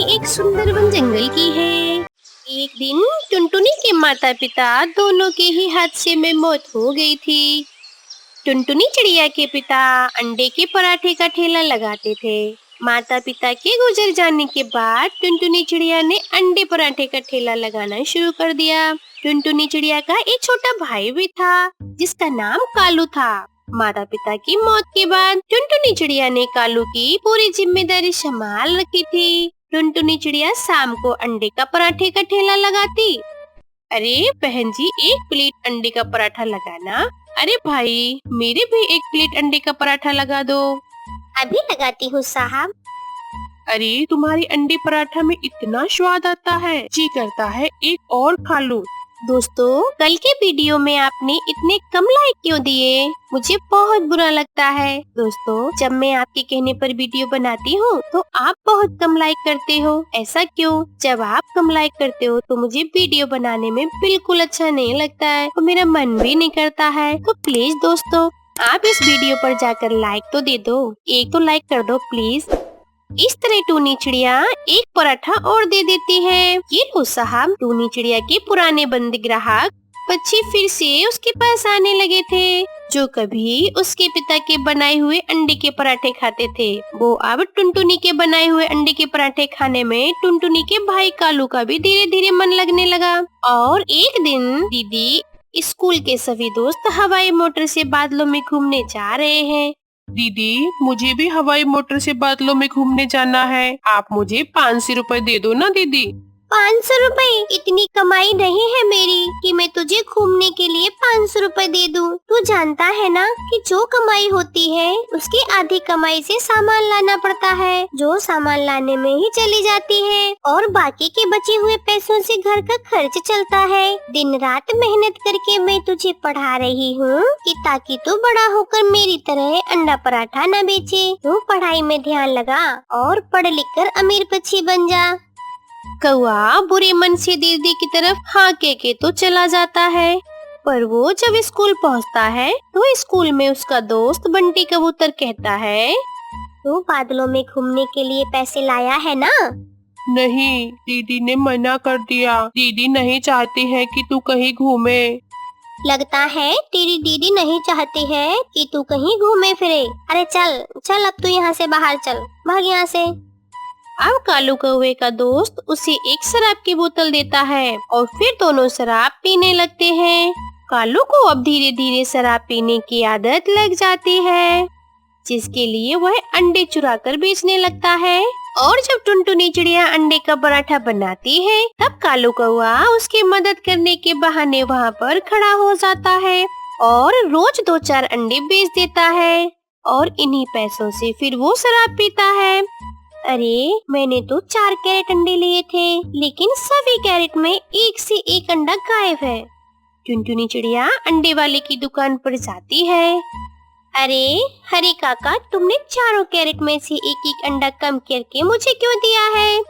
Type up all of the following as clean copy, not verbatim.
एक सुंदर वन जंगल की है। एक दिन टुनटुनी के माता पिता दोनों के ही हादसे में मौत हो गई थी। टुनटुनी चिड़िया के पिता अंडे के पराठे का ठेला लगाते थे। माता पिता के गुजर जाने के बाद टुनटुनी चिड़िया ने अंडे पराठे का ठेला लगाना शुरू कर दिया। टुनटुनी चिड़िया का एक छोटा भाई भी था जिसका नाम कालू था। माता पिता की मौत के बाद टुनटुनी चिड़िया ने कालू की पूरी जिम्मेदारी संभाल रखी थी। टुनटुनी चिड़िया शाम को अंडे का पराठे का ठेला लगाती। अरे बहन जी, एक प्लेट अंडे का पराठा लगाना। अरे भाई, मेरे भी एक प्लेट अंडे का पराठा लगा दो। अभी लगाती हूँ साहब। अरे तुम्हारी अंडे पराठा में इतना स्वाद आता है, जी करता है एक और खा लूं। दोस्तों, कल के वीडियो में आपने इतने कम लाइक क्यों दिए? मुझे बहुत बुरा लगता है। दोस्तों, जब मैं आपके कहने पर वीडियो बनाती हूँ तो आप बहुत कम लाइक करते हो। ऐसा क्यों? जब आप कम लाइक करते हो तो मुझे वीडियो बनाने में बिल्कुल अच्छा नहीं लगता है और मेरा मन भी नहीं करता है। तो प्लीज दोस्तों, आप इस वीडियो पर जाकर लाइक तो दे दो। एक तो लाइक कर दो प्लीज। इस तरह टूनी चिड़िया एक पराठा और दे देती है। ये लो साहब। टूनी चिड़िया के पुराने बंद ग्राहक पक्षी फिर से उसके पास आने लगे थे, जो कभी उसके पिता के बनाए हुए अंडे के पराठे खाते थे। वो अब टुनटुनी के बनाए हुए अंडे के पराठे खाने में टुनटुनी के भाई कालू का भी धीरे धीरे मन लगने लगा। और एक दिन दीदी, स्कूल के सभी दोस्त हवाई मोटर से बादलों में घूमने जा रहे हैं। दीदी, मुझे भी हवाई मोटर से बादलों में घूमने जाना है। आप मुझे 500 रुपए दे दो ना दीदी। 500 रुपए? इतनी कमाई नहीं है मेरी कि मैं तुझे घूमने के लिए 500 रुपए दे दूं। तू जानता है ना कि जो कमाई होती है उसकी आधी कमाई से सामान लाना पड़ता है, जो सामान लाने में ही चली जाती है और बाकी के बचे हुए पैसों से घर का खर्च चलता है। दिन रात मेहनत करके मैं तुझे पढ़ा रही हूँ कि ताकि तू बड़ा होकर मेरी तरह अंडा पराठा न बेचे। तू पढ़ाई में ध्यान लगा और पढ़ लिख कर अमीर पक्षी बन जा। कौआ बुरे मन से दीदी की तरफ हाँ कह के तो चला जाता है, पर वो जब स्कूल पहुंचता है तो स्कूल में उसका दोस्त बंटी कबूतर कहता है, तू बादलों में घूमने के लिए पैसे लाया है ना? नहीं, दीदी ने मना कर दिया। दीदी नहीं चाहती है कि तू कहीं घूमे। लगता है तेरी दीदी नहीं चाहती है कि तू कहीं घूमे फिरे। अरे चल चल, अब तू यहाँ से बाहर चल, भाग यहाँ से। अब कालू कौवे का दोस्त उसे एक शराब की बोतल देता है और फिर दोनों शराब पीने लगते हैं। कालू को अब धीरे धीरे शराब पीने की आदत लग जाती है, जिसके लिए वह अंडे चुरा कर बेचने लगता है। और जब टुनटुनी चिड़िया अंडे का पराठा बनाती है तब कालू कौवा उसकी मदद करने के बहाने वहाँ पर खड़ा हो जाता है और रोज 2-4 अंडे बेच देता है और इन्हीं पैसों से फिर वो शराब पीता है। अरे, मैंने तो 4 कैरेट अंडे लिए थे, लेकिन सभी कैरेट में एक से एक अंडा गायब है। टुनटुनी चिड़िया अंडे वाले की दुकान पर जाती है। अरे हरी काका, तुमने चारों कैरेट में से एक एक अंडा कम करके मुझे क्यों दिया है?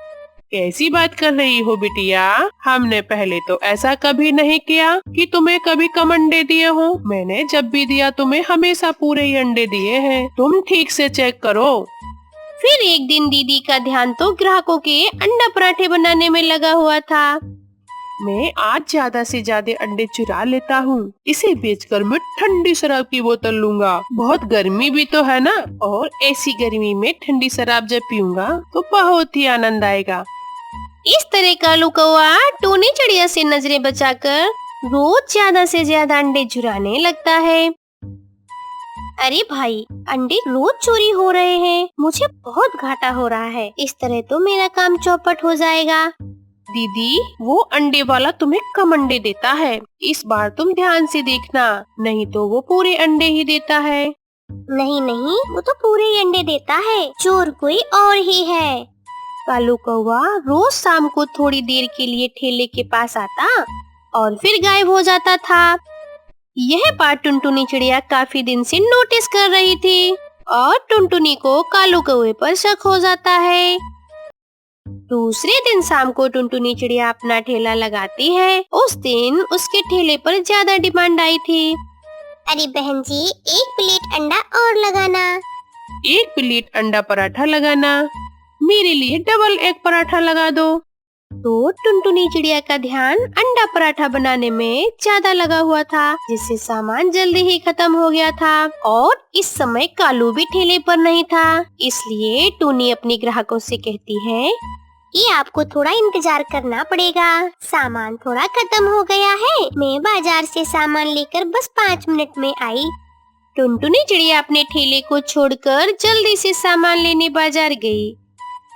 कैसी बात कर रही हो बिटिया? हमने पहले तो ऐसा कभी नहीं किया कि तुम्हें कभी कम अंडे दिए हो। मैंने जब भी दिया तुम्हें हमेशा पूरे ही अंडे दिए हैं। तुम ठीक से चेक करो। फिर एक दिन दीदी का ध्यान तो ग्राहकों के अंडा पराठे बनाने में लगा हुआ था। मैं आज ज्यादा से ज्यादा अंडे चुरा लेता हूँ। इसे बेचकर मैं ठंडी शराब की बोतल लूंगा। बहुत गर्मी भी तो है ना, और ऐसी गर्मी में ठंडी शराब जब पीऊंगा तो बहुत ही आनंद आएगा। इस तरह कालू कौवा टूनी चिड़िया से नजरें बचाकर रोज ज्यादा से ज्यादा अंडे चुराने लगता है। अरे भाई, अंडे रोज चोरी हो रहे हैं, मुझे बहुत घाटा हो रहा है। इस तरह तो मेरा काम चौपट हो जाएगा। दीदी, वो अंडे वाला तुम्हें कम अंडे देता है। इस बार तुम ध्यान से देखना, नहीं तो वो पूरे अंडे ही देता है। नहीं नहीं, वो तो पूरे ही अंडे देता है, चोर कोई और ही है। कालू कौवा रोज शाम को थोड़ी देर के लिए ठेले के पास आता और फिर गायब हो जाता था। यह बात टुनटुनी चिड़िया काफी दिन से नोटिस कर रही थी और टुनटुनी को कालू कौवे पर शक हो जाता है। दूसरे दिन शाम को टुनटुनी चिड़िया अपना ठेला लगाती है। उस दिन उसके ठेले पर ज्यादा डिमांड आई थी। अरे बहन जी, एक प्लेट अंडा और लगाना। 1 प्लेट अंडा पराठा लगाना। मेरे लिए डबल एग पराठा लगा दो। तो टुनटुनी चिड़िया का ध्यान अंडा पराठा बनाने में ज्यादा लगा हुआ था, जिससे सामान जल्दी ही खत्म हो गया था। और इस समय कालू भी ठेले पर नहीं था, इसलिए टूनी अपने ग्राहकों से कहती है कि आपको थोड़ा इंतजार करना पड़ेगा, सामान थोड़ा खत्म हो गया है। मैं बाजार से सामान लेकर बस 5 मिनट में आई। टुनटुनी चिड़िया अपने ठेले को छोड़कर जल्दी से सामान लेने बाजार गई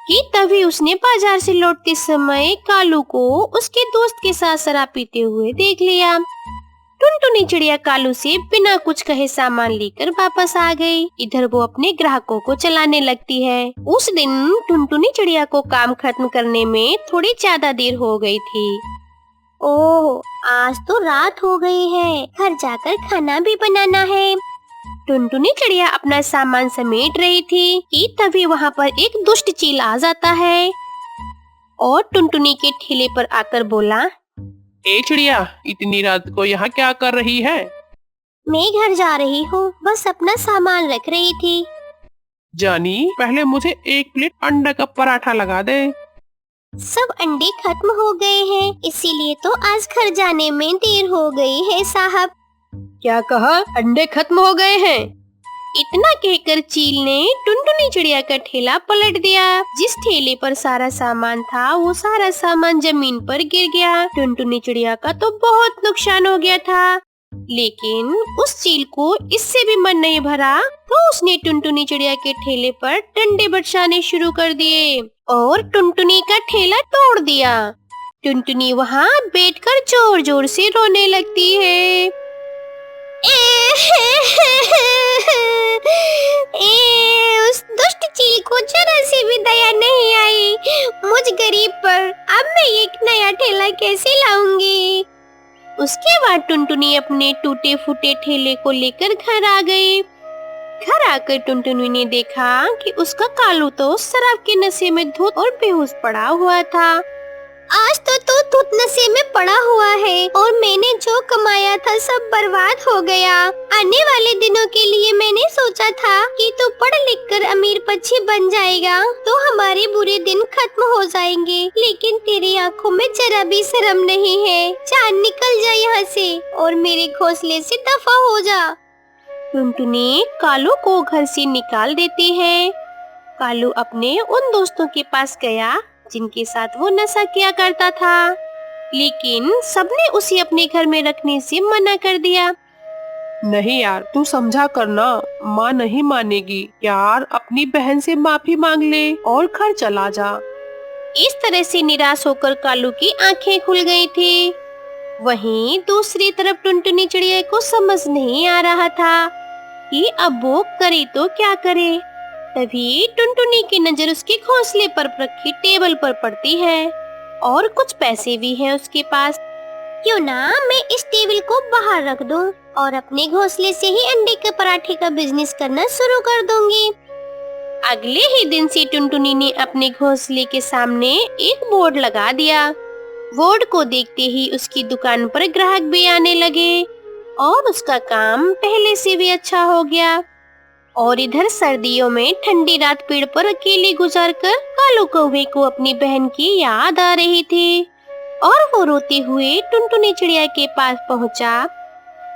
कि तभी उसने बाजार से लौटते समय कालू को उसके दोस्त के साथ शराब पीते हुए देख लिया। टुनटुनी चिड़िया कालू से बिना कुछ कहे सामान लेकर वापस आ गई। इधर वो अपने ग्राहकों को चलाने लगती है। उस दिन टुनटुनी चिड़िया को काम खत्म करने में थोड़ी ज्यादा देर हो गई थी। ओह, आज तो रात हो गई है, घर जाकर खाना भी बनाना है। टुनटुनी चिड़िया अपना सामान समेट रही थी कि तभी वहाँ पर एक दुष्ट चील आ जाता है और टुनटुनी के ठेले पर आकर बोला, ए चिड़िया, इतनी रात को यहाँ क्या कर रही है? मैं घर जा रही हूँ, बस अपना सामान रख रही थी। जानी, पहले मुझे 1 प्लेट अंडा का पराठा लगा दे। सब अंडे खत्म हो गए हैं, इसीलिए तो आज घर जाने में देर हो गई है साहब। क्या कहा? अंडे खत्म हो गए हैं? इतना कहकर चील ने टुनटुनी चिड़िया का ठेला पलट दिया। जिस ठेले पर सारा सामान था वो सारा सामान जमीन पर गिर गया। टुनटुनी चिड़िया का तो बहुत नुकसान हो गया था, लेकिन उस चील को इससे भी मन नहीं भरा, तो उसने टुनटुनी चिड़िया के ठेले पर डंडे बरसाने शुरू कर दिए और टुनटुनी का ठेला तोड़ दिया। टुनटुनी वहाँ बैठकर जोर जोर से रोने लगती है। उस दुष्ट चील को जरा सी भी दया नहीं आई मुझ गरीब पर। अब मैं एक नया ठेला कैसे लाऊंगी? उसके बाद टुनटुनी अपने टूटे फूटे ठेले को लेकर घर आ गई। घर आकर टुनटुनी ने देखा कि उसका कालू तो शराब के नशे में धुत और बेहोश पड़ा हुआ था। आज तो तू धुत नशे में पड़ा हुआ है और मैंने जो कमाया था सब बर्बाद हो गया। आने वाले दिनों के लिए मैंने सोचा था कि तू पढ़ लिख कर अमीर पक्षी बन जाएगा तो हमारे बुरे दिन खत्म हो जाएंगे, लेकिन तेरी आंखों में जरा भी शर्म नहीं है। जान निकल जा यहाँ से और मेरे घोंसले से दफा हो जा। टुनटुनी कालू को घर से निकाल देती है। कालू अपने उन दोस्तों के पास गया जिनके साथ वो नशा किया करता था, लेकिन सबने उसे अपने घर में रखने से मना कर दिया। नहीं यार, तू समझा करना, माँ नहीं मानेगी यार। अपनी बहन से माफी मांग ले और घर चला जा। इस तरह से निराश होकर कालू की आंखें खुल गई थी। वहीं दूसरी तरफ टुनटुनी चिड़िया को समझ नहीं आ रहा था कि अब वो करे तो क्या करे। तभी टुनटुनी की नजर उसके घोंसले पर रखी टेबल पर पड़ती है और कुछ पैसे भी हैं उसके पास। क्यों ना मैं इस टेबल को बाहर रख दूं और अपने घोंसले से ही अंडे के पराठे का बिजनेस करना शुरू कर दूंगी। अगले ही दिन से टुनटुनी ने अपने घोंसले के सामने एक बोर्ड लगा दिया। बोर्ड को देखते ही उसकी दुकान पर ग्राहक भी आने लगे और उसका काम पहले से भी अच्छा हो गया। और इधर सर्दियों में ठंडी रात पेड़ पर अकेले गुजारकर कालू कौवे को अपनी बहन की याद आ रही थी और वो रोते हुए टुनटुनी चिड़िया के पास पहुंचा।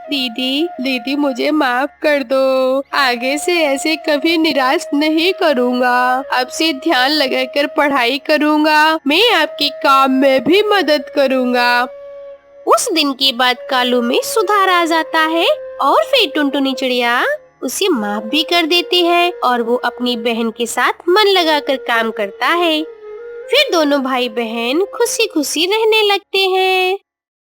दीदी, दीदी मुझे माफ कर दो, आगे से ऐसे कभी निराश नहीं करूँगा। अब से ध्यान लगाकर पढ़ाई करूँगा, मैं आपके काम में भी मदद करूँगा। उस दिन के बाद कालू में सुधार आ जाता है और फिर टुनटुनी चिड़िया उसे माफ भी कर देती है और वो अपनी बहन के साथ मन लगाकर काम करता है। फिर दोनों भाई बहन खुशी खुशी रहने लगते हैं।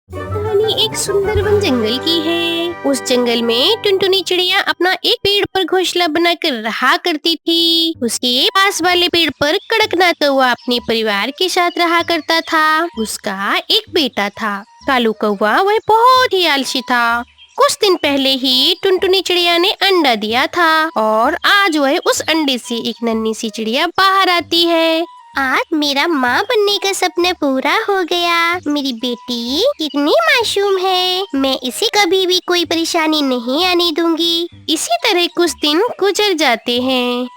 कहानी एक सुंदर वन जंगल की है। उस जंगल में टुनटुनी चिड़िया अपना एक पेड़ पर घोंसला बनाकर रहा करती थी। उसके पास वाले पेड़ पर कड़कनाथ कौवा अपने परिवार के साथ रहा करता था। उसका एक बेटा था कालू कौवा, वह बहुत ही आलसी था। कुछ दिन पहले ही टुनटुनी चिड़िया ने अंडा दिया था और आज वह उस अंडे से एक नन्ही सी चिड़िया बाहर आती है। आज मेरा माँ बनने का सपना पूरा हो गया। मेरी बेटी कितनी मासूम है, मैं इसे कभी भी कोई परेशानी नहीं आने दूंगी। इसी तरह कुछ दिन गुजर जाते हैं।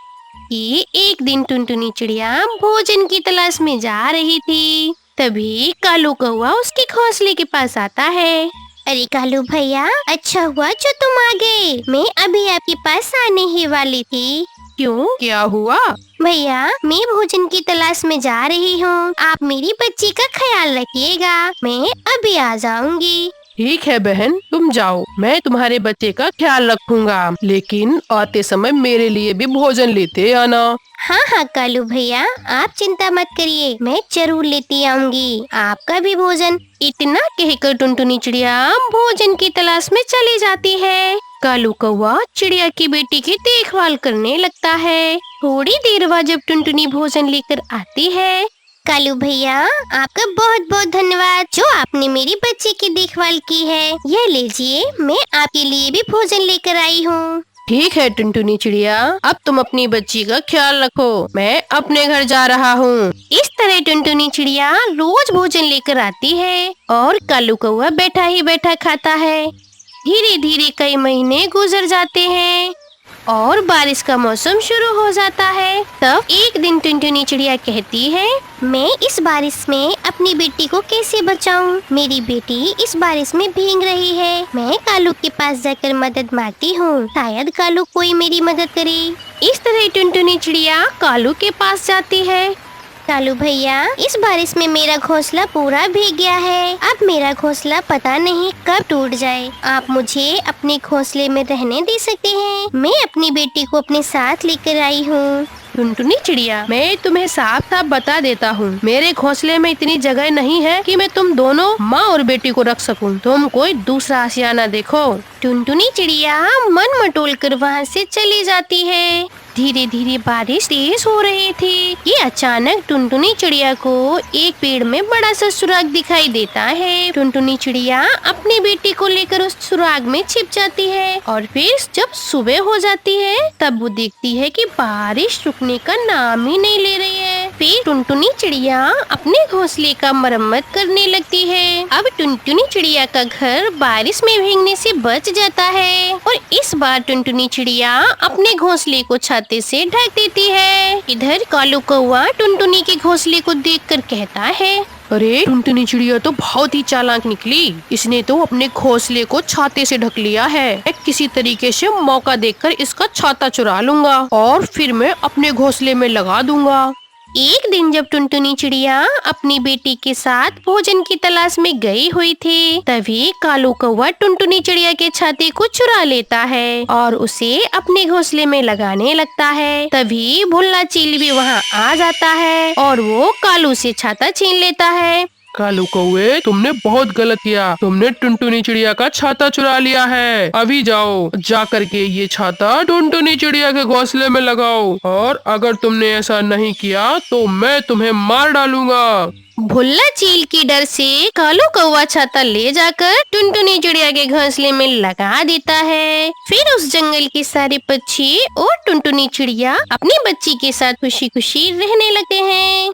कि एक दिन टुनटुनी चिड़िया भोजन की तलाश में जा रही थी। तभी कालू कौवा उसके घोंसले के पास आता है। अरे कालू भैया, अच्छा हुआ जो तुम आ गए। मैं अभी आपके पास आने ही वाली थी। क्यों, क्या हुआ? भैया, मैं भोजन की तलाश में जा रही हूँ। आप मेरी बच्ची का ख्याल रखिएगा। मैं अभी आ जाऊंगी। ठीक है बहन, तुम जाओ, मैं तुम्हारे बच्चे का ख्याल रखूंगा, लेकिन आते समय मेरे लिए भी भोजन लेते आना। हाँ हाँ कालू भैया, आप चिंता मत करिए, मैं जरूर लेती आऊंगी आपका भी भोजन। इतना कहकर टुनटुनी चिड़िया भोजन की तलाश में चली जाती है। कालू कौवा चिड़िया की बेटी की देखभाल करने लगता है। थोड़ी देर बाद जब टुनटुनी भोजन लेकर आती है। कालू भैया, आपका बहुत बहुत धन्यवाद जो आपने मेरी बच्ची की देखभाल की है। यह लीजिए, मैं आपके लिए भी भोजन लेकर आई हूँ। ठीक है टुनटुनी चिड़िया, अब तुम अपनी बच्ची का ख्याल रखो, मैं अपने घर जा रहा हूँ। इस तरह टुनटुनी चिड़िया रोज भोजन लेकर आती है और कालू कौवा बैठा ही बैठा खाता है। धीरे धीरे कई महीने गुजर जाते हैं और बारिश का मौसम शुरू हो जाता है। तब एक दिन टुनटुनी चिड़िया कहती है, मैं इस बारिश में अपनी बेटी को कैसे बचाऊं? मेरी बेटी इस बारिश में भीग रही है। मैं कालू के पास जाकर मदद मांगती हूँ, शायद कालू कोई मेरी मदद करे। इस तरह टुनटुनी चिड़िया कालू के पास जाती है। कालू भैया, इस बारिश में मेरा घोंसला पूरा भीग गया है। अब मेरा घोंसला पता नहीं कब टूट जाए। आप मुझे अपने घोंसले में रहने दे सकते हैं? मैं अपनी बेटी को अपने साथ लेकर आई हूँ। टुनटुनी चिड़िया, मैं तुम्हें साफ साफ बता देता हूँ, मेरे घोंसले में इतनी जगह नहीं है कि मैं तुम दोनों माँ और बेटी को रख सकूँ। तुम कोई दूसरा आशियाना देखो। टुनटुनी चिड़िया मन मटोल कर वहाँ से चली जाती है। धीरे धीरे बारिश तेज हो रही थी कि अचानक टुनटुनी चिड़िया को एक पेड़ में बड़ा सा सुराग दिखाई देता है। टुनटुनी चिड़िया अपनी बेटी को लेकर उस सुराग में छिप जाती है और फिर जब सुबह हो जाती है तब वो देखती है कि बारिश रुकने का नाम ही नहीं ले रही है। फिर टुनटुनी चिड़िया अपने घोंसले का मरम्मत करने लगती है। अब टुनटुनी चिड़िया का घर बारिश में भीगने से बच जाता है और इस बार टुनटुनी चिड़िया अपने घोंसले को छाते से ढक देती है। इधर कालू कौवा टुनटुनी के घोंसले को देखकर कहता है, अरे टुनटुनी चिड़िया तो बहुत ही चालाक निकली। इसने तो अपने घोंसले को छाते से ढक लिया है। मैं किसी तरीके से मौका देखकर इसका छाता चुरा लूंगा और फिर मैं अपने घोंसले में लगा दूंगा। एक दिन जब टुनटुनी चिड़िया अपनी बेटी के साथ भोजन की तलाश में गई हुई थी, तभी कालू कौवा टुनटुनी चिड़िया के छाते को चुरा लेता है और उसे अपने घोंसले में लगाने लगता है। तभी भुल्ला चील भी वहाँ आ जाता है और वो कालू से छाता छीन लेता है। कालू कौवे, तुमने बहुत गलत किया। तुमने टुनटुनी चिड़िया का छाता चुरा लिया है। अभी जाओ, जा करके ये छाता टुनटुनी चिड़िया के घोंसले में लगाओ, और अगर तुमने ऐसा नहीं किया तो मैं तुम्हें मार डालूंगा। भुल्ला चील की डर से कालू कौवा छाता ले जाकर टुनटुनी चिड़िया के घोंसले में लगा देता है। फिर उस जंगल के सारे पक्षी और टुनटुनी चिड़िया अपनी बच्ची के साथ खुशी खुशी रहने लगते हैं।